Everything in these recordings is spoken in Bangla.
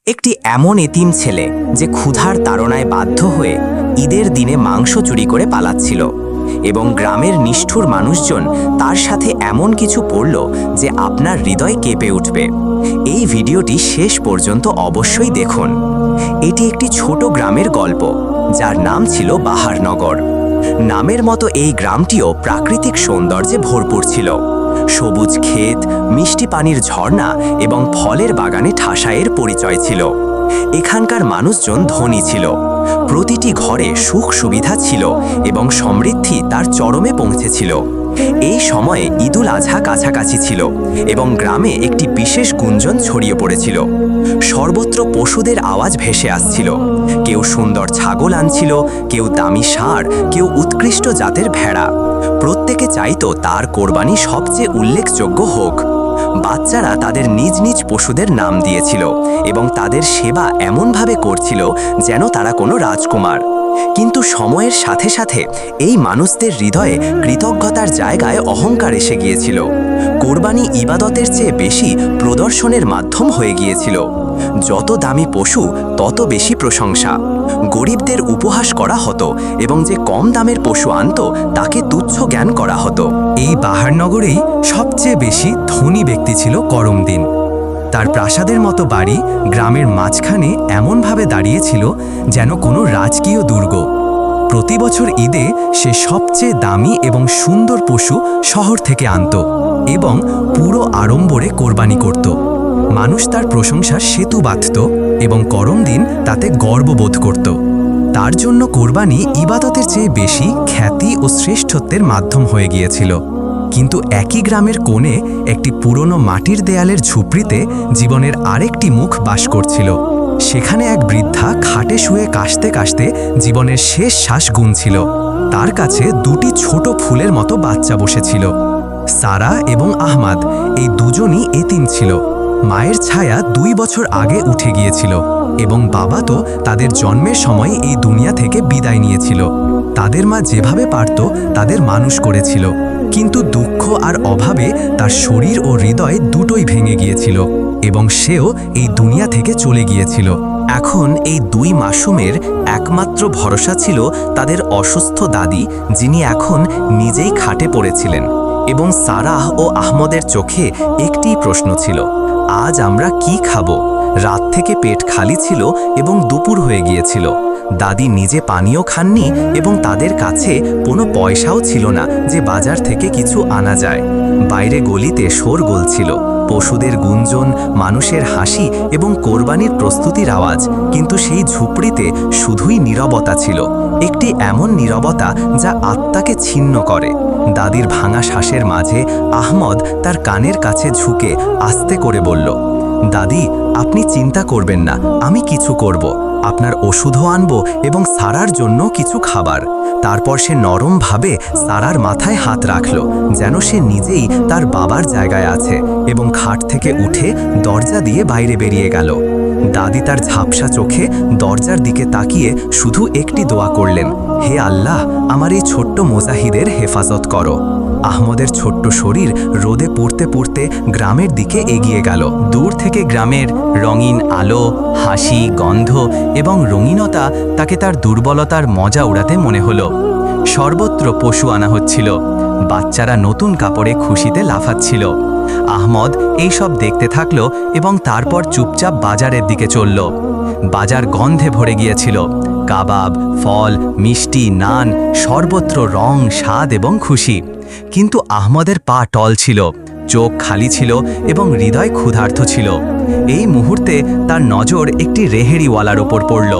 একটি এমন এতিম ছেলে যে ক্ষুধার তাড়নায় বাধ্য হয়ে ঈদের দিনে মাংস চুরি করে পালাচ্ছিল এবং গ্রামের নিষ্ঠুর মানুষজন তার সাথে এমন কিছু করল যে আপনার হৃদয় কেঁপে উঠবে। এই ভিডিওটি শেষ পর্যন্ত অবশ্যই দেখুন। এটি একটি ছোট গ্রামের গল্প যার নাম ছিল বাহারনগর। নামের মতো এই গ্রামটিও প্রাকৃতিক সৌন্দর্যে ভরপুর ছিল। সবুজ ক্ষেত, মিষ্টি পানির ঝর্ণা এবং ফলের বাগানে ঠাসায়ের পরিচয় ছিল। এখানকার মানুষজন ধনী ছিল, প্রতিটি ঘরে সুখ সুবিধা ছিল এবং সমৃদ্ধি তার চরমে পৌঁছেছিল। এই সময়ে ঈদুল আজহা কাছাকাছি ছিল এবং গ্রামে একটি বিশেষ গুঞ্জন ছড়িয়ে পড়েছিল। সর্বত্র পশুদের আওয়াজ ভেসে আসছিল। কেউ সুন্দর ছাগল আনছিল, কেউ দামি ষাঁড়, কেউ উৎকৃষ্ট জাতের ভেড়া। প্রত্যেকে চাইতো তার কোরবানি সবচেয়ে উল্লেখযোগ্য হোক। বাচ্চারা তাদের নিজ নিজ পশুদের নাম দিয়েছিল এবং তাদের সেবা এমনভাবে করছিল যেন তারা কোনো রাজকুমার। কিন্তু সময়ের সাথে সাথে এই মানুষদের হৃদয়ে কৃতজ্ঞতার জায়গায় অহংকার এসে গিয়েছিল। কোরবানি ইবাদতের চেয়ে বেশি প্রদর্শনের মাধ্যম হয়ে গিয়েছিল। যত দামি পশু তত বেশি প্রশংসা। গরিবদের উপহাস করা হতো এবং যে কম দামের পশু আনতো তাকে তুচ্ছ জ্ঞান করা হতো। এই বাহারনগরেই সবচেয়ে বেশি ধনী ব্যক্তি ছিল করমদিন। তার প্রাসাদের মতো বাড়ি গ্রামের মাঝখানে এমনভাবে দাঁড়িয়েছিল যেন কোনো রাজকীয় দুর্গ। প্রতি বছর ঈদে সে সবচেয়ে দামি এবং সুন্দর পশু শহর থেকে আনত এবং পুরো আড়ম্বরে কোরবানি করত। মানুষ তার প্রশংসার সেতু বাঁধত এবং করমদিন তাতে গর্ববোধ করত। তার জন্য কোরবানি ইবাদতের চেয়ে বেশি খ্যাতি ও শ্রেষ্ঠত্বের মাধ্যম হয়ে গিয়েছিল। কিন্তু একই গ্রামের কোণে একটি পুরনো মাটির দেয়ালের ঝুপড়িতে জীবনের আরেকটি মুখ বাস করছিল। সেখানে এক বৃদ্ধা খাটে শুয়ে কাশতে কাশতে জীবনের শেষ শ্বাস গুনছিল। তার কাছে দুটি ছোট ফুলের মতো বাচ্চা বসেছিল। সারা এবং আহমাদ এই দুজনই এতিম ছিল। মায়ের ছায়া 2 বছর আগে উঠে গিয়েছিল এবং বাবা তো তাদের জন্মের সময় এই দুনিয়া থেকে বিদায় নিয়েছিল। তাদের মা যেভাবে পারত তাদের মানুষ করেছিল, কিন্তু দুঃখ আর অভাবে তার শরীর ও হৃদয় দুটোই ভেঙে গিয়েছিল এবং সেও এই দুনিয়া থেকে চলে গিয়েছিল। এখন এই 2 মাসুমের একমাত্র ভরসা ছিল তাদের অসুস্থ দাদি, যিনি এখন নিজেই খাটে পড়েছিলেন। এবং সারাহ ও আহমদের চোখে একটিই প্রশ্ন ছিল, আজ আমরা কি খাবো? রাত থেকে পেট খালি ছিল এবং দুপুর হয়ে গিয়েছিল। দাদি নিজে পানিও খাননি এবং তাদের কাছে কোনো পয়সাও ছিল না যে বাজার থেকে কিছু আনা যায়। বাইরে গলিতে শোরগোল ছিল, পশুদের গুঞ্জন, মানুষের হাসি এবং কোরবানির প্রস্তুতির আওয়াজ। কিন্তু সেই ঝুপড়িতে শুধুই নীরবতা ছিল, একটি এমন নীরবতা যা আত্মাকে ছিন্ন করে। দাদির ভাঙা শ্বাসের মাঝে আহমদ তার কানের কাছে ঝুঁকে আস্তে করে বলল, দাদি, আপনি চিন্তা করবেন না, আমি কিছু করব। আপনার ওষুধও আনবো এবং সারার জন্য কিছু খাবার। তারপর সে নরমভাবে সারার মাথায় হাত রাখল, যেন সে নিজেই তার বাবার জায়গায় আছে, এবং খাট থেকে উঠে দরজা দিয়ে বাইরে বেরিয়ে গেল। দাদি তার ঝাপসা চোখে দরজার দিকে তাকিয়ে শুধু একটি দোয়া করলেন, হে আল্লাহ, আমার এই ছোট্ট মুজাহিদের হেফাজত করো। আহমদের ছোট্ট শরীর রোদে পুড়তে পুড়তে গ্রামের দিকে এগিয়ে গেল। দূর থেকে গ্রামের রঙিন আলো, হাসি, গন্ধ এবং রঙিনতা তাকে তার দুর্বলতার মজা উড়াতে মনে হলো। সর্বত্র পশু আনা হচ্ছিল, বাচ্চারা নতুন কাপড়ে খুশিতে লাফাচ্ছিল। আহমদ এইসব দেখতে থাকল এবং তারপর চুপচাপ বাজারের দিকে চলল। বাজার গন্ধে ভরে গিয়েছিল। কাবাব, ফল, মিষ্টি, নান, সর্বত্র রং, স্বাদ এবং খুশি। কিন্তু আহমদের পা টল ছিল, চোখ খালি ছিল এবং হৃদয় ক্ষুধার্ত ছিল। এই মুহূর্তে তার নজর একটি রেহেড়িওয়ালার ওপর পড়ল।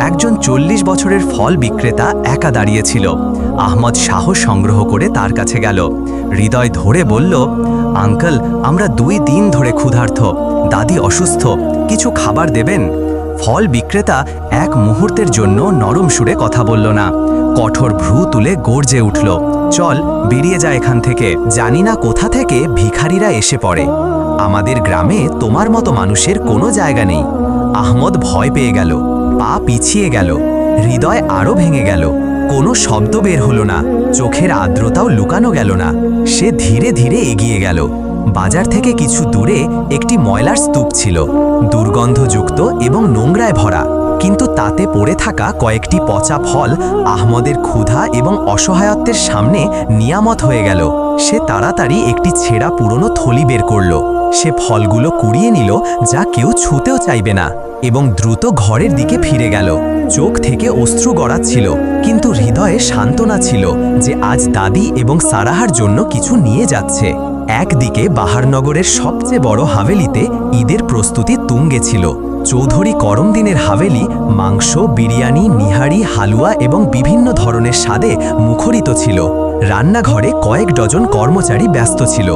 একজন 40 বছরের ফল বিক্রেতা একা দাঁড়িয়েছিল। আহমদ সাহস সংগ্রহ করে তার কাছে গেল। হৃদয় ধরে বলল, আঙ্কেল, আমরা 2 দিন ধরে ক্ষুধার্ত, দাদি অসুস্থ, কিছু খাবার দেবেন? ফল বিক্রেতা এক মুহূর্তের জন্য নরম সুরে কথা বলল না। কঠোর ভ্রু তুলে গর্জে উঠল, চল বেরিয়ে যা এখান থেকে। জানি না কোথা থেকে ভিখারিরা এসে পড়ে, আমাদের গ্রামে তোমার মতো মানুষের কোনো জায়গা নেই। আহমদ ভয় পেয়ে গেল, পা পিছিয়ে গেল, হৃদয় আরও ভেঙে গেল। কোনো শব্দ বের হলো না, চোখের আর্দ্রতাও লুকানো গেল না। সে ধীরে ধীরে এগিয়ে গেল। বাজার থেকে কিছু দূরে একটি ময়লার স্তূপ ছিল, দুর্গন্ধযুক্ত এবং নোংরায় ভরা। কিন্তু তাতে পড়ে থাকা কয়েকটি পচা ফল আহমদের ক্ষুধা এবং অসহায়ত্বের সামনে নিয়ামত হয়ে গেল। সে তাড়াতাড়ি একটি ছেঁড়া পুরনো থলি বের করল। সে ফলগুলো কুড়িয়ে নিল, যা কেউ ছুঁতেও চাইবে না, এবং দ্রুত ঘরের দিকে ফিরে গেল। চোখ থেকে অশ্রু গড়াচ্ছিল, কিন্তু হৃদয়ে সান্ত্বনা ছিল যে আজ দাদি এবং সারাহার জন্য কিছু নিয়ে যাচ্ছে। একদিকে বাহারনগরের সবচেয়ে বড় হাভেলিতে ঈদের প্রস্তুতি তুঙ্গে ছিল। চৌধুরী করমদিনের হাভেলি মাংস, বিরিয়ানি, নিহারি, হালুয়া এবং বিভিন্ন ধরনের স্বাদে মুখরিত ছিল। রান্নাঘরে কয়েক ডজন কর্মচারী ব্যস্ত ছিল।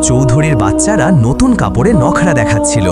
চৌধুরীর বাচ্চারা নতুন কাপড়ে নখরা দেখাচ্ছিল।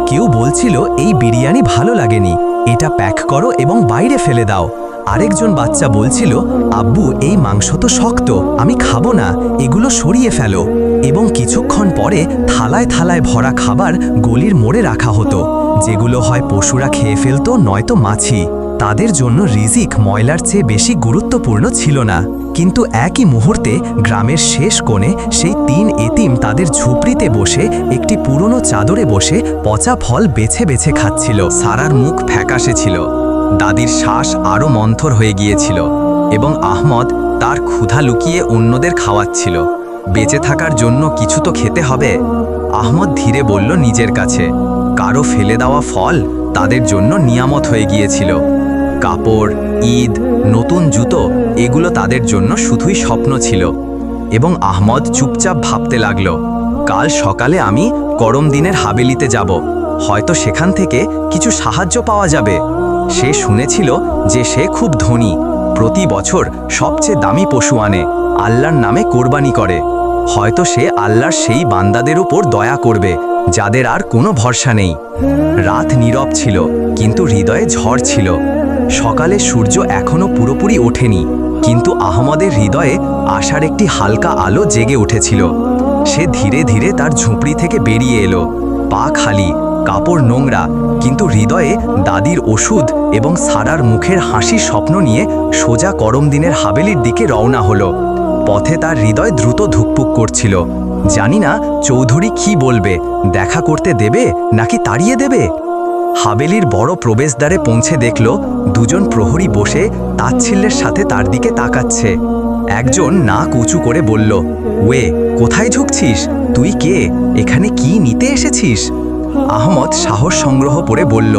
কেউ বলছিল, এই বিরিয়ানি ভালো লাগেনি, এটা প্যাক করো এবং বাইরে ফেলে দাও। আরেকজন বাচ্চা বলছিল, আব্বু এই মাংস তো শক্ত, আমি খাবো না, এগুলো সরিয়ে ফেলো। এবং কিছুক্ষণ পরে থালায় থালায় ভরা খাবার গলির মোড়ে রাখা হতো, যেগুলো হয় পশুরা খেয়ে ফেলতো, নয়তো মাছি। তাদের জন্য রিজিক ময়লার চেয়ে বেশি গুরুত্বপূর্ণ ছিল না। কিন্তু একই মুহূর্তে গ্রামের শেষ কোণে সেই 3 এতিম তাদের ঝুপড়িতে বসে একটি পুরনো চাদরে বসে পচা ফল বেছে বেছে খাচ্ছিল। সারার মুখ ফ্যাকাশে ছিল, দাদির শ্বাস আরও মন্থর হয়ে গিয়েছিল, এবং আহমদ তার ক্ষুধা লুকিয়ে অন্যদের খাওয়াচ্ছিল। বেঁচে থাকার জন্য কিছু তো খেতে হবে। আহমদ ধীরে বলল নিজের কাছে, কারো ফেলে দেওয়া ফল তাদের জন্য নিয়ামত হয়ে গিয়েছিল। কাপড়, ঈদ, নতুন জুতো, এগুলো তাদের জন্য শুধুই স্বপ্ন ছিল। এবং আহমদ চুপচাপ ভাবতে লাগল, কাল সকালে আমি করমদিনের হাভেলিতে যাব, হয়তো সেখান থেকে কিছু সাহায্য পাওয়া যাবে। সে শুনেছিল যে সে খুব ধনী, প্রতি বছর সবচেয়ে দামি পশু আনে, আল্লাহর নামে কোরবানি করে। হয়তো সে আল্লাহর সেই বান্দাদের উপর দয়া করবে যাদের আর কোনো ভরসা নেই। রাত নীরব ছিল, কিন্তু হৃদয়ে ঝড় ছিল। সকালে সূর্য এখনো পুরোপুরি ওঠেনি, কিন্তু আহমদের হৃদয়ে আশার একটি হালকা আলো জেগে উঠেছিল। সে ধীরে ধীরে তার ঝুপড়ি থেকে বেরিয়ে এলো, পা খালি, কাপড় নোংরা, কিন্তু হৃদয়ে দাদির ওষুধ এবং সারার মুখের হাসির স্বপ্ন নিয়ে সোজা করমদিনের হাভেলির দিকে রওনা হলো। পথে তার হৃদয় দ্রুত ধুকপুক করছিল। জানি না চৌধুরী কি বলবে, দেখা করতে দেবে নাকি তাড়িয়ে দেবে। হাভেলির বড় প্রবেশদ্বারে পৌঁছে দেখল দুজন প্রহরী বসে তাচ্ছিল্যের সাথে তার দিকে তাকাচ্ছে। একজন নাক উঁচু করে বলল, ওয়ে, কোথায় ঝুঁকছিস? তুই কে? এখানে কি নিতে এসেছিস? আহমদ সাহস সংগ্রহ করে বলল,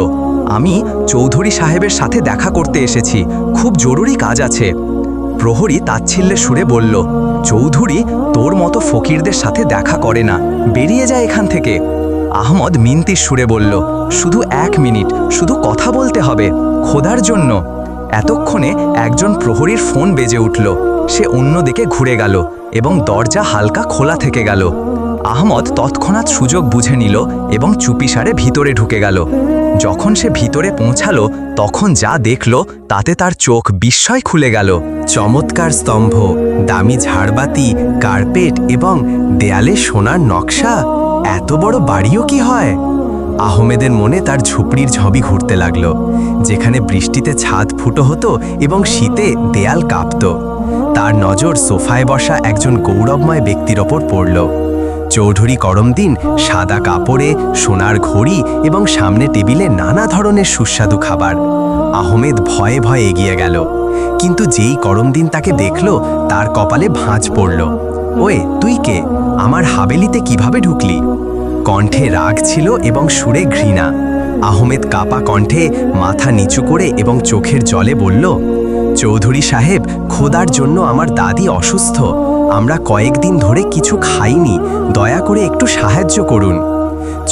আমি চৌধুরী সাহেবের সাথে দেখা করতে এসেছি, খুব জরুরি কাজ আছে। প্রহরী তাচ্ছিল্যের সুরে বলল, চৌধুরী তোর মতো ফকিরদের সাথে দেখা করে না, বেরিয়ে যায় এখান থেকে। আহমদ মিনতির সুরে বলল, শুধু 1 মিনিট, শুধু কথা বলতে হবে, খোদার জন্য। এতক্ষণে একজন প্রহরীর ফোন বেজে উঠল। সে অন্যদিকে ঘুরে গেল এবং দরজা হালকা খোলা থেকে গেল। আহমদ তৎক্ষণাৎ সুযোগ বুঝে নিল এবং চুপিসারে ভিতরে ঢুকে গেল। যখন সে ভিতরে পৌঁছালো, তখন যা দেখল তাতে তার চোখ বিস্ময় খুলে গেল। চমৎকার স্তম্ভ, দামি ঝাড়বাতি, কার্পেট এবং দেয়ালে সোনার নকশা। এত বড় বাড়িও কি হয়? আহমেদের মনে তার ঝুপড়ির ঝবি ঘুরতে লাগলো, যেখানে বৃষ্টিতে ছাদ ফুটো হতো এবং শীতে দেয়াল কাঁপত। তার নজর সোফায় বসা একজন গৌরবময় ব্যক্তির ওপর পড়ল। চৌধুরী করমদিন সাদা কাপড়ে, সোনার ঘড়ি এবং সামনে টেবিলে নানা ধরনের সুস্বাদু খাবার। আহমেদ ভয়ে ভয়ে এগিয়ে গেল, কিন্তু যেই করমদিন তাকে দেখল তার কপালে ভাঁজ পড়ল। ওয়ে, তুই কে? আমার হাভেলিতে কিভাবে ঢুকলি? কণ্ঠে রাগ ছিল এবং সুরে ঘৃণা। আহমেদ কাপা কণ্ঠে মাথা নিচু করে এবং চোখের জলে বলল, চৌধুরী সাহেব, খোদার জন্য আমার দাদি অসুস্থ, আমরা কয়েকদিন ধরে কিছু খাইনি, দয়া করে একটু সাহায্য করুন।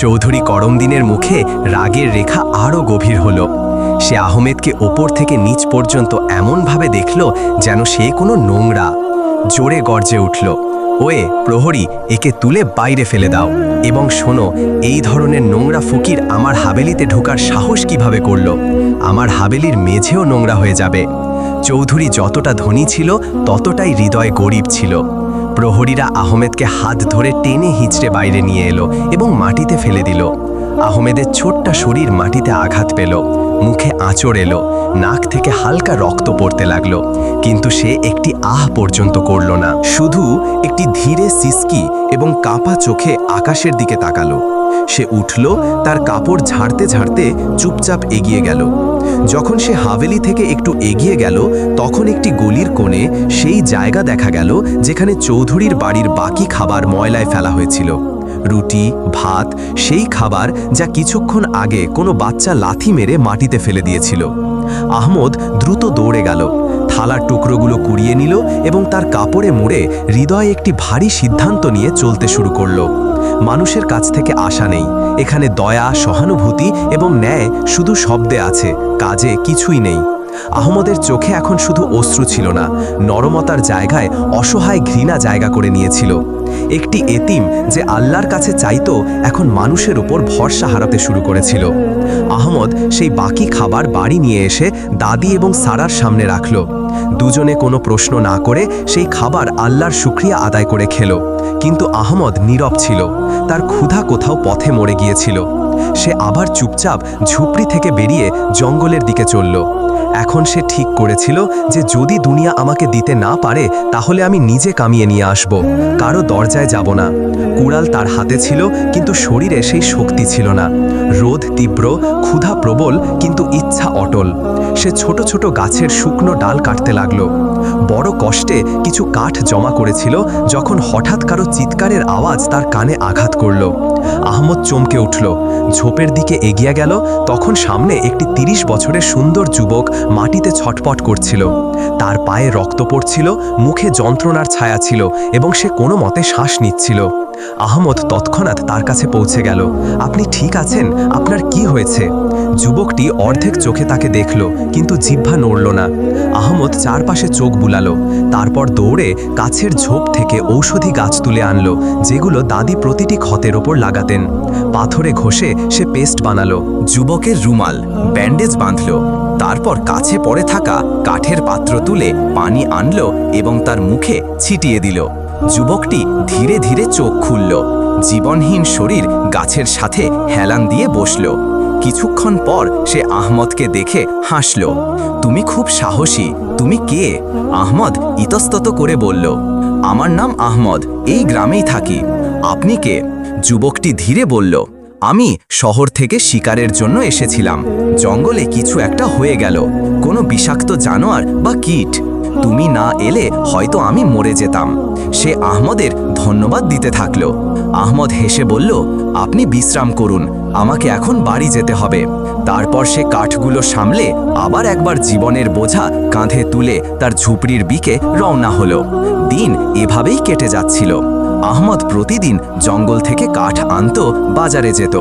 চৌধুরী করমদিনের মুখে রাগের রেখা আরও গভীর হল। সে আহমেদকে ওপর থেকে নিচ পর্যন্ত এমনভাবে দেখল যেন সে কোনো নোংরা। জোরে গর্জে উঠল, ওয়ে প্রহরী, একে তুলে বাইরে ফেলে দাও। এবং শোনো, এই ধরনের নোংরা ফকির আমার হাভেলিতে ঢোকার সাহস কিভাবে করল? আমার হাভেলির মেঝেও নোংরা হয়ে যাবে। চৌধুরী যতটা ধনী ছিল ততটাই হৃদয় গরিব ছিল। প্রহরীরা আহমেদকে হাত ধরে টেনে হিঁচড়ে বাইরে নিয়ে এলো এবং মাটিতে ফেলে দিল। আহমেদের ছোট্ট শরীর মাটিতে আঘাত পেল, মুখে আঁচড় এলো, নাক থেকে হালকা রক্ত পড়তে লাগলো, কিন্তু সে একটি আহ পর্যন্ত করল না, শুধু একটি ধীরে সিসকি এবং কাঁপা চোখে আকাশের দিকে তাকালো। সে উঠল, তার কাপড় ঝাড়তে ঝাড়তে চুপচাপ এগিয়ে গেল। যখন সে হাভেলি থেকে একটু এগিয়ে গেল, তখন একটি গলির কোণে সেই জায়গা দেখা গেল যেখানে চৌধুরীর বাড়ির বাকি খাবার ময়লায় ফেলা হয়েছিল। রুটি, ভাত, সেই খাবার যা কিছুক্ষণ আগে কোনো বাচ্চা লাথি মেরে মাটিতে ফেলে দিয়েছিল। আহমদ দ্রুত দৌড়ে গেল, থালার টুকরোগুলো কুড়িয়ে নিল এবং তার কাপড়ে মুড়ে হৃদয়ে একটি ভারী সিদ্ধান্ত নিয়ে চলতে শুরু করল। মানুষের কাছ থেকে আশা নেই, এখানে দয়া, সহানুভূতি এবং ন্যায় শুধু শব্দে আছে, কাজে কিছুই নেই। আহমদের চোখে এখন শুধু অশ্রু ছিল না, নরমতার জায়গায় অসহায় ঘৃণা জায়গা করে নিয়েছিল। একটি এতিম যে আল্লাহর কাছে চাইতো, এখন মানুষের উপর ভরসা হারাতে শুরু করেছিল। আহমদ সেই বাকি খাবার বাড়ি নিয়ে এসে দাদি এবং সারার সামনে রাখল। দুজনে কোনো প্রশ্ন না করে সেই খাবার আল্লাহর শুকরিয়া আদায় করে খেল। কিন্তু আহমদ নীরব ছিল, তার ক্ষুধা কোথাও পথে মরে গিয়েছিল। সে আবার চুপচাপ ঝুপড়ি থেকে বেরিয়ে জঙ্গলের দিকে চলল। এখন সে ঠিক করেছিল যে যদি দুনিয়া আমাকে দিতে না পারে, তাহলে আমি নিজে কামিয়ে নিয়ে আসব, কারো দরজায় যাব না। কুড়াল তার হাতে ছিল, কিন্তু শরীরে সেই শক্তি ছিল না। রোদ তীব্র, ক্ষুধা প্রবল, কিন্তু ইচ্ছা অটল। সে ছোট ছোট গাছের শুকনো ডাল কাটতে লাগল। বড় কষ্টে কিছু কাঠ জমা করেছিল, যখন হঠাৎ কারো চিৎকারের আওয়াজ তার কানে আঘাত করল। আহমদ চমকে উঠল, ঝোপের দিকে এগিয়ে গেল। তখন সামনে একটি 30 বছরের সুন্দর যুবক মাটিতে ছটপট করছিল। তার পায়ে রক্ত পড়ছিল, মুখে যন্ত্রণার ছায়া ছিল এবং সে কোনো মতে শ্বাস নিচ্ছিল। আহমদ তৎক্ষণাৎ তার কাছে পৌঁছে গেল। আপনি ঠিক আছেন? আপনার কি হয়েছে? যুবকটি অর্ধেক চোখে তাকে দেখল, কিন্তু জিহ্বা নড়ল না। আহমদ চারপাশে চোখ বুলালো, তারপর দৌড়ে কাছের ঝোপ থেকে ঔষধি গাছ তুলে আনলো, যেগুলো দাদি প্রতিটি ক্ষতের ওপর লাগাতেন। পাথরে ঘষে সে পেস্ট বানালো। যুবকের রুমাল, ব্যান্ডেজ বাঁধল, তারপর কাছে পড়ে থাকা কাঠের পাত্র তুলে পানি আনলো এবং তার মুখে ছিটিয়ে দিল। যুবকটি ধীরে ধীরে চোখ খুলল, জীবনহীন শরীর গাছের সাথে হেলান দিয়ে বসল। কিছুক্ষণ পর সে আহমদকে দেখে হাসল। তুমি খুব সাহসী, তুমি কে? আহমদ ইতস্তত করে বলল, আমার নাম আহমদ, এই গ্রামেই থাকি। আপনি কে? যুবকটি ধীরে বলল, আমি শহর থেকে শিকারের জন্য এসেছিলাম। জঙ্গলে কিছু একটা হয়ে গেল, কোনো বিষাক্ত জানোয়ার বা কীট। তুমি না এলে হয়তো আমি মরে যেতাম। সে আহমদের ধন্যবাদ দিতে থাকল। আহমদ হেসে বলল, আপনি বিশ্রাম করুন, আমাকে এখন বাড়ি যেতে হবে। তারপর সে কাঠগুলো সামলে আবার একবার জীবনের বোঝা কাঁধে তুলে তার ঝুপড়ির দিকে রওনা হলো। দিন এভাবেই কেটে যাচ্ছিল। আহমদ প্রতিদিন জঙ্গল থেকে কাঠ আনতো, বাজারে যেত,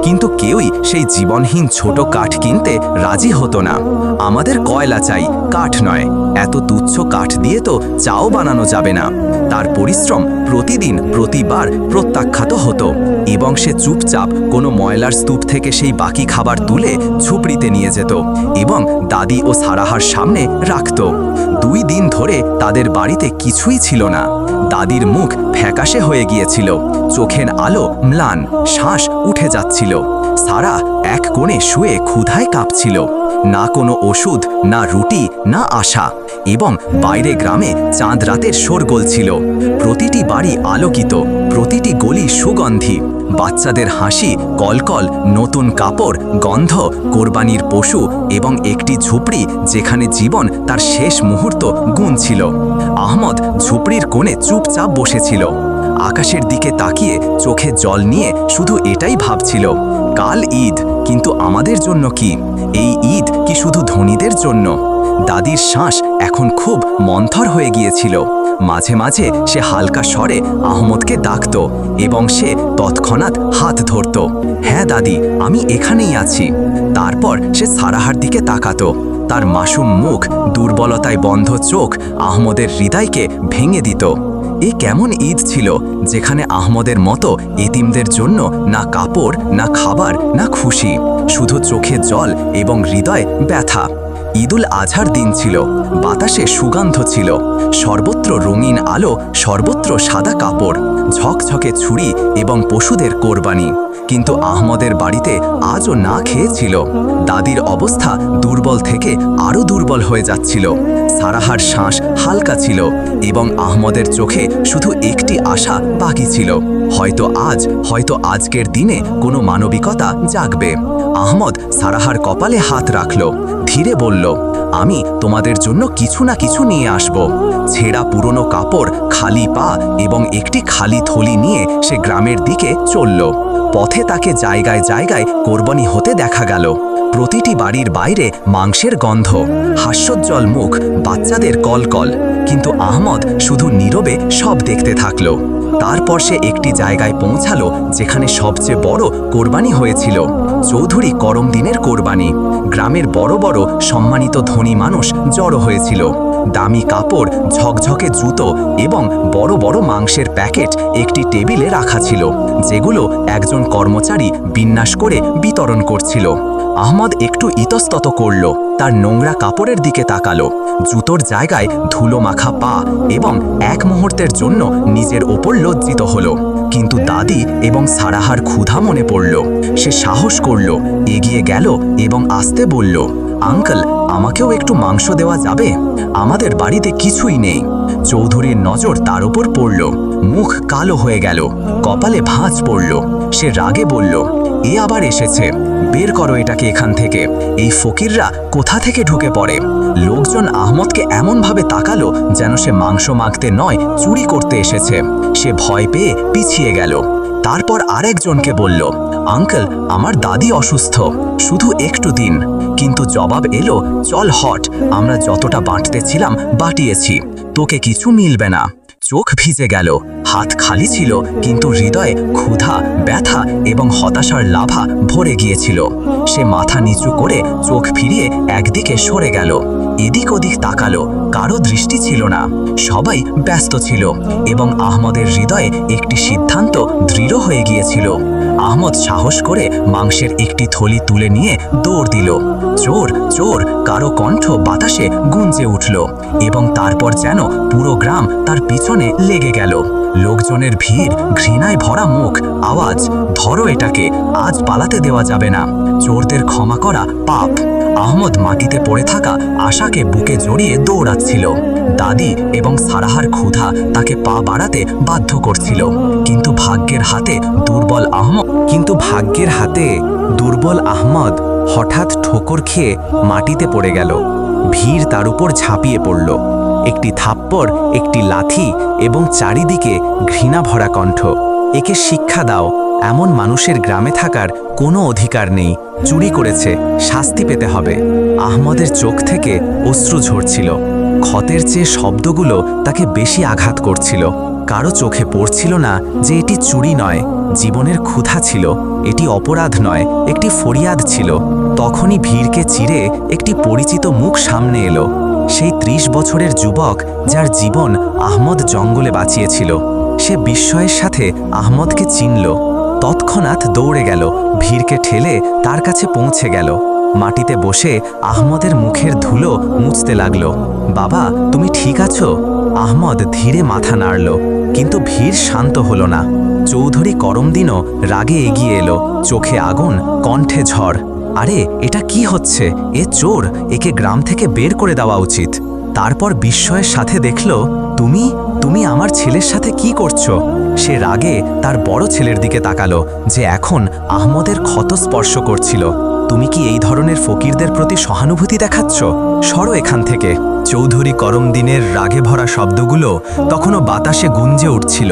কিন্তু কেউই সেই জীবনহীন ছোট কাঠ কিনতে রাজি হতো না। আমাদের কয়লা চাই, কাঠ নয়। এত তুচ্ছ কাঠ দিয়ে তো চাও বানানো যাবে না। তার পরিশ্রম প্রতিদিন প্রতিবার প্রত্যাখ্যাত হতো এবং সে চুপচাপ কোনো ময়লার স্তূপ থেকে সেই বাকি খাবার তুলে ঝুপড়িতে নিয়ে যেত এবং দাদি ও সারাহার সামনে রাখত। 2 দিন ধরে তাদের বাড়িতে কিছুই ছিল না। দাদির মুখ ফ্যাকাশে হয়ে গিয়েছিল, চোখের আলো ম্লান, শ্বাস উঠে যাচ্ছিল। সারা এক কোণে শুয়ে ক্ষুধায় কাঁপছিল। না কোনো ওষুধ, না রুটি, না আশা। এবং বাইরে গ্রামে চাঁদ রাতের শোরগোল ছিল। প্রতিটি বাড়ি আলোকিত, প্রতিটি গলি সুগন্ধি। বাচ্চাদের হাসি, কলকল, নতুন কাপড়, গন্ধ, কোরবানির পশু এবং একটি ঝুপড়ি যেখানে জীবন তার শেষ মুহূর্ত গুনছিল। আহমদ ঝুপড়ির কোণে চুপচাপ বসেছিল, আকাশের দিকে তাকিয়ে চোখে জল নিয়ে শুধু এটাই ভাবছিল, কাল ঈদ, কিন্তু আমাদের জন্য কি? এই ঈদ কি শুধু ধনীদের জন্য? দাদির শ্বাস এখন খুব মন্থর হয়ে গিয়েছিল। মাঝে মাঝে সে হালকা স্বরে আহমদকে ডাকত এবং সে তৎক্ষণাৎ হাত ধরত। হ্যাঁ দাদি, আমি এখানেই আছি। তারপর সে সারাহার দিকে তাকাতো। তার মাসুম মুখ, দুর্বলতায় বন্ধ চোখ আহমদের হৃদয়কে ভেঙে দিত। এ কেমন ঈদ ছিল যেখানে আহমদের মতো এতিমদের জন্য না কাপড়, না খাবার, না খুশি, শুধু চোখে জল এবং হৃদয় ব্যথা। ঈদুল আজহার দিন ছিল, বাতাসে সুগন্ধ ছিল, সর্বত্র রঙিন আলো, সর্বত্র সাদা কাপড়, ঝকঝকে ছুরি এবং পশুদের কোরবানি। কিন্তু আহমদের বাড়িতে আজও না খেয়েছিল। দাদির অবস্থা দুর্বল থেকে আরও দুর্বল হয়ে যাচ্ছিল। সারাহার শ্বাস হালকা ছিল এবং আহমদের চোখে শুধু একটি আশা বাকি ছিল, হয়তো আজকের দিনে কোনো মানবিকতা জাগবে। আহমদ সারাহার কপালে হাত রাখল, ধীরে বলল, আমি তোমাদের জন্য কিছু না কিছু নিয়ে আসব। ছেঁড়া পুরনো কাপড়, খালি পা এবং একটি খালি থলি নিয়ে সে গ্রামের দিকে চলল। পথে তাকে জায়গায় জায়গায় কোরবানি হতে দেখা গেল। প্রতিটি বাড়ির বাইরে মাংসের গন্ধ, হাস্যোজ্জ্বল মুখ, বাচ্চাদের কলকল। কিন্তু আহমদ শুধু নীরবে সব দেখতে থাকল। তারপর সে একটি জায়গায় পৌঁছালো যেখানে সবচেয়ে বড় কোরবানি হয়েছিল, চৌধুরী করমদিনের কোরবানি। গ্রামের বড় বড় সম্মানিত ধনী মানুষ জড়ো হয়েছিল। দামি কাপড়, ঝকঝকে জুতো এবং বড় বড় মাংসের প্যাকেট একটি টেবিলে রাখা ছিল, যেগুলো একজন কর্মচারী বিন্যাস করে বিতরণ করছিল। আহমদ একটু ইতস্তত করল, তার নোংরা কাপড়ের দিকে তাকালো, জুতোর জায়গায় ধুলো মাখা পা, এবং এক মুহূর্তের জন্য নিজের ওপর লজ্জিত হলো। কিন্তু দাদি এবং সারাহার ক্ষুধা মনে পড়ল। সে সাহস করল, এগিয়ে গেল এবং আস্তে বলল, আঙ্কেল, আমাকেও একটু মাংস দেওয়া যাবে? আমাদের বাড়িতে কিছুই নেই। চৌধুরীর নজর তার উপর পড়ল, মুখ কালো হয়ে গেল, কপালে ভাঁজ পড়ল। সে রাগে বলল, এ আবার এসেছে, বের করো এটাকে এখান থেকে। এই ফকিররা কোথা থেকে ঢুকে পড়ে? লোকজন আহমদকে এমনভাবে তাকালো যেন সে মাংস মাখতে নয়, চুরি করতে এসেছে। সে ভয় পেয়ে পিছিয়ে গেল। তারপর আরেকজনকে বলল, আঙ্কেল, আমার দাদি অসুস্থ, শুধু একটু দিন। কিন্তু জবাব এলো, চল হট, আমরা যতটা বাঁটতে ছিলাম বাটিয়েছি, তোকে কিছু মিলবে না। চোখ ভিজে গেল, হাত খালি ছিল, কিন্তু হৃদয়ে ক্ষুধা, ব্যথা এবং হতাশার লাভা ভরে গিয়েছিল। সে মাথা নিচু করে চোখ ফিরিয়ে একদিকে সরে গেল। এদিক ওদিক তাকালো, কারো দৃষ্টি ছিল না, সবাই ব্যস্ত ছিল এবং আহমদের হৃদয়ে একটি সিদ্ধান্ত দৃঢ় হয়ে গিয়েছিল। আহমদ সাহস করে মাংসের একটি থলি তুলে নিয়ে দৌড় দিল। চোর, চোর, কারো কণ্ঠ বাতাসে গুঞ্জে উঠল এবং তারপর যেন পুরো গ্রাম তার পিছনে লেগে গেল। লোকজনের ভিড়, ঘৃণায় ভরা মুখ, আওয়াজ, ধরো এটাকে, আজ পালাতে দেওয়া যাবে না, চোরদের ক্ষমা করা পাপ। আহমদ মাটিতে পড়ে থাকা আশাকে বুকে জড়িয়ে দৌড়াচ্ছিল। দাদি এবং সারাহার ক্ষুধা তাকে পা বাড়াতে বাধ্য করছিল, কিন্তু ভাগ্যের হাতে দুর্বল আহমদ হঠাৎ ঠোকর খেয়ে মাটিতে পড়ে গেল। ভিড় তার উপর ঝাঁপিয়ে পড়ল। একটি থাপ্পড়, একটি লাথি এবং চারিদিকে ঘৃণা ভরা কণ্ঠ। একে শিক্ষা দাও, এমন মানুষের গ্রামে থাকার কোনো অধিকার নেই, চুরি করেছে, শাস্তি পেতে হবে। আহমদের চোখ থেকে অশ্রু ঝরছিল। ক্ষতের চেয়ে শব্দগুলো তাকে বেশি আঘাত করছিল। কারো চোখে পড়ছিল না যে এটি চুরি নয়, জীবনের ক্ষুধা ছিল, এটি অপরাধ নয়, একটি ফরিয়াদ ছিল। তখনই ভিড়কে চিরে একটি পরিচিত মুখ সামনে এলো, সেই 30 বছরের যুবক যার জীবন আহমদ জঙ্গলে বাঁচিয়েছিল। সে বিস্ময়ের সাথে আহমদকে চিনল। তৎক্ষণাৎ দৌড়ে গেল, ভিড়কে ঠেলে তার কাছে পৌঁছে গেল। মাটিতে বসে আহমদের মুখের ধুলো মুছতে লাগলো। বাবা, তুমি ঠিক আছো? আহমদ ধীরে মাথা নাড়ল, কিন্তু ভিড় শান্ত হলো না। চৌধুরী করমদিনও রাগে এগিয়ে এলো, চোখে আগুন, কণ্ঠে ঝড়। আরে, এটা কি হচ্ছে? এ চোর, একে গ্রাম থেকে বের করে দেওয়া উচিত। তারপর বিস্ময়ের সাথে দেখল, তুমি আমার ছেলের সাথে কি করছো? সে রাগে তার বড় ছেলের দিকে তাকালো, যে এখন আহমদের ক্ষত স্পর্শ করছিল। তুমি কি এই ধরনের ফকিরদের প্রতি সহানুভূতি দেখাচ্ছ? সরো এখান থেকে। চৌধুরী করমদিনের রাগে ভরা শব্দগুলো তখনও বাতাসে গুঞ্জে উঠছিল,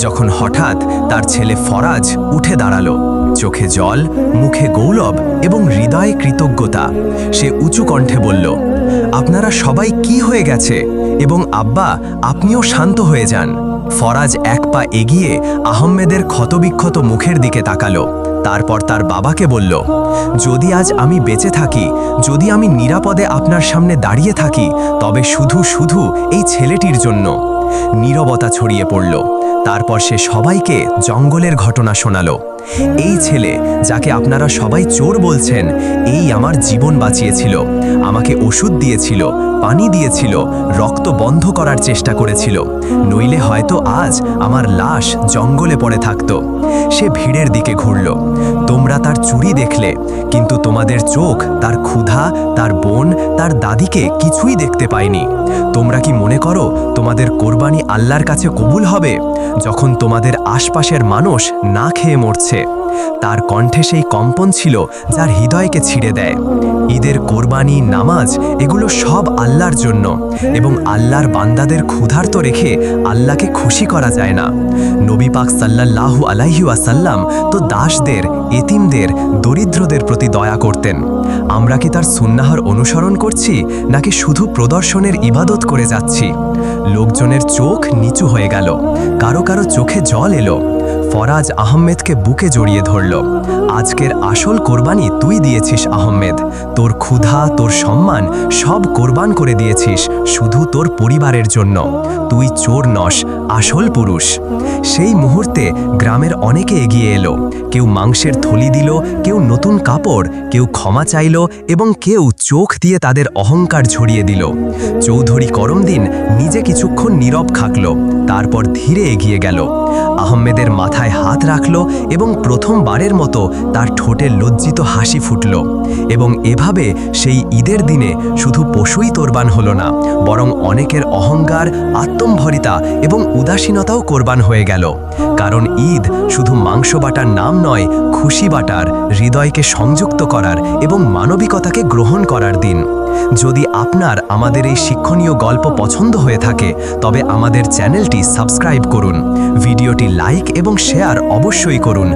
যখন হঠাৎ তার ছেলে ফরাজ উঠে দাঁড়ালো। চোখে জল, মুখে গৌরব এবং হৃদয়ে কৃতজ্ঞতা। সে উঁচু কণ্ঠে বলল, আপনারা সবাই কি হয়ে গেছে? এবং আব্বা, আপনিও শান্ত হয়ে যান। ফরাজ এক পা এগিয়ে আহমেদের ক্ষতবিক্ষত মুখের দিকে তাকালো। তারপর তার বাবাকে বলল, যদি আজ আমি বেঁচে থাকি, যদি আমি নিরাপদে আপনার সামনে দাঁড়িয়ে থাকি, তবে শুধু এই ছেলেটির জন্য। নীরবতা ছড়িয়ে পড়ল। তারপর সে সবাইকে জঙ্গলের ঘটনা শোনালো। এই ছেলে, যাকে আপনারা সবাই চোর বলছেন, এই আমার জীবন বাঁচিয়েছিল, আমাকে ওষুধ দিয়েছিল, পানি দিয়েছিল, রক্ত বন্ধ করার চেষ্টা করেছিল, নইলে হয়তো আজ আমার লাশ জঙ্গলে পড়ে থাকতো। সে ভিড়ের দিকে ঘুরল। তোমরা তার চুরি দেখলে, কিন্তু তোমাদের চোখ তার ক্ষুধা, তার বোন, তার দাদিকে কিছুই দেখতে পায়নি। তোমরা কি মনে করো তোমাদের কোরবানি আল্লাহর কাছে কবুল হবে, যখন তোমাদের আশপাশের মানুষ না খেয়ে মরছে? তার কণ্ঠে সেই কম্পন ছিল যার হৃদয়কে ছিঁড়ে দেয়। ঈদের কোরবানি, নামাজ, এগুলো সব আল্লাহর জন্য, এবং আল্লাহর বান্দাদের ক্ষুধার্ত রেখে আল্লাহকে খুশি করা যায় না। নবী পাক সাল্লাল্লাহু আলাইহি ওয়াসাল্লাম তো দাসদের, এতিমদের, দরিদ্রদের প্রতি দয়া করতেন। আমরা কি তার সুন্নাহর অনুসরণ করছি, নাকি শুধু প্রদর্শনের ইবাদত করে যাচ্ছি? লোকজনের চোখ নিচু হয়ে গেল, কারো কারো চোখে জল এলো। ফরাজ আহমেদকে বুকে জড়িয়ে ধরল। আজকের আসল কোরবানি তুই দিয়েছিস আহমেদ। তোর ক্ষুধা, তোর সম্মান সব কোরবান করে দিয়েছিস শুধু তোর পরিবারের জন্য। তুই চোর নস, আসল পুরুষ। সেই মুহূর্তে গ্রামের অনেকে এগিয়ে এলো। কেউ মাংসের থলি দিল, কেউ নতুন কাপড়, কেউ ক্ষমা চাইল, এবং কেউ চোখ দিয়ে তাদের অহংকার ঝরিয়ে দিল। চৌধুরী করমদিন নিজে কিছুক্ষণ নীরব থাকল, তারপর ধীরে এগিয়ে গেল। আহমেদের মাথায় হাত রাখল এবং প্রথমবারের মতো তার ঠোঁটে লজ্জিত হাসি ফুটল। এবং এভাবে সেই ঈদের দিনে শুধু পশুই কোরবান হলো না, বরং অনেকের অহংকার, আত্মম্ভরিতা এবং উদাসীনতাও কোরবান হয়ে গেল। কারণ ঈদ শুধু মাংস বাটার নাম নয়, খুশি বাটার, হৃদয়কে সংযুক্ত করার এবং মানবিকতাকে গ্রহণ করার দিন। যদি আপনার আমাদের এই শিক্ষণীয় গল্প পছন্দ হয়ে থাকে, তবে আমাদের চ্যানেলটি সাবস্ক্রাইব করুন, ভিডিওটি লাইক এবং শেয়ার অবশ্যই করুন,